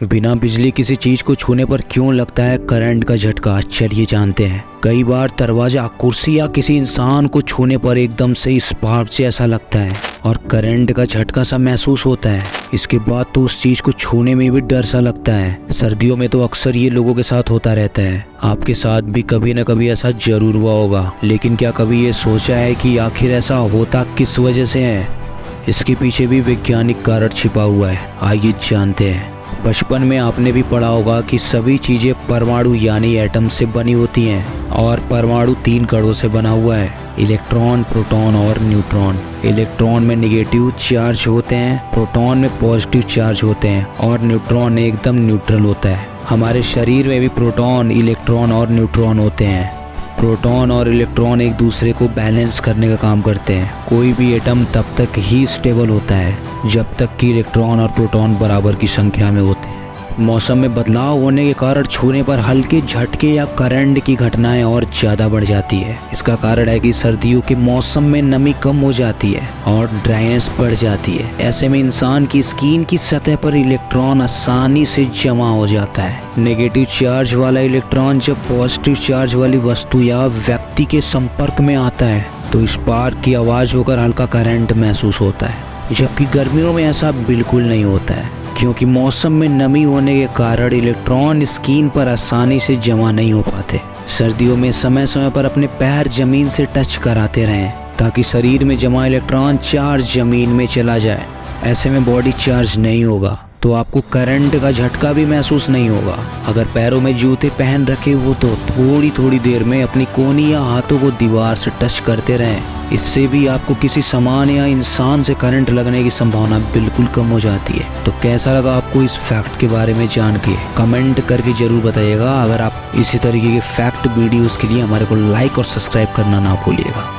बिना बिजली किसी चीज को छूने पर क्यों लगता है करंट का झटका, चलिए जानते हैं। कई बार दरवाजा, कुर्सी या किसी इंसान को छूने पर एकदम से स्पार्क जैसा लगता है और करंट का झटका सा महसूस होता है। इसके बाद तो उस चीज को छूने में भी डर सा लगता है। सर्दियों में तो अक्सर ये लोगों के साथ होता रहता है। आपके साथ भी कभी न कभी ऐसा जरूर हुआ होगा, लेकिन क्या कभी ये सोचा है कि आखिर ऐसा होता किस वजह से है? इसके पीछे भी वैज्ञानिक कारण छिपा हुआ है, आइए जानते हैं। बचपन में आपने भी पढ़ा होगा कि सभी चीजें परमाणु यानी एटम से बनी होती हैं और परमाणु 3 कणों से बना हुआ है, इलेक्ट्रॉन, प्रोटॉन और न्यूट्रॉन। इलेक्ट्रॉन में नेगेटिव चार्ज होते हैं, प्रोटॉन में पॉजिटिव चार्ज होते हैं और न्यूट्रॉन एकदम न्यूट्रल होता है। हमारे शरीर में भी प्रोटॉन, इलेक्ट्रॉन और न्यूट्रॉन होते हैं। प्रोटॉन और इलेक्ट्रॉन एक दूसरे को बैलेंस करने का काम करते हैं। कोई भी एटम तब तक ही स्टेबल होता है जब तक कि इलेक्ट्रॉन और प्रोटॉन बराबर की संख्या में होते हैं। मौसम में बदलाव होने के कारण छूने पर हल्के झटके या करंट की घटनाएं और ज़्यादा बढ़ जाती है। इसका कारण है कि सर्दियों के मौसम में नमी कम हो जाती है और ड्राइनेस बढ़ जाती है। ऐसे में इंसान की स्किन की सतह पर इलेक्ट्रॉन आसानी से जमा हो जाता है। नेगेटिव चार्ज वाला इलेक्ट्रॉन जब पॉजिटिव चार्ज वाली वस्तु या व्यक्ति के संपर्क में आता है तो स्पार्क की आवाज़ होकर हल्का करंट महसूस होता है, जबकि गर्मियों में ऐसा बिल्कुल नहीं होता है, क्योंकि मौसम में नमी होने के कारण इलेक्ट्रॉन स्किन पर आसानी से जमा नहीं हो पाते। सर्दियों में समय समय पर अपने पैर जमीन से टच कराते रहें ताकि शरीर में जमा इलेक्ट्रॉन चार्ज जमीन में चला जाए। ऐसे में बॉडी चार्ज नहीं होगा तो आपको करंट का झटका भी महसूस नहीं होगा। अगर पैरों में जूते पहन रखे हो तो थोड़ी थोड़ी देर में अपनी कोहनी या हाथों को दीवार से टच करते रहें। इससे भी आपको किसी सामान या इंसान से करंट लगने की संभावना बिल्कुल कम हो जाती है। तो कैसा लगा आपको इस फैक्ट के बारे में जान के? कमेंट करके जरूर बताइएगा। अगर आप इसी तरीके के फैक्ट वीडियोस के लिए हमारे को लाइक और सब्सक्राइब करना ना भूलिएगा।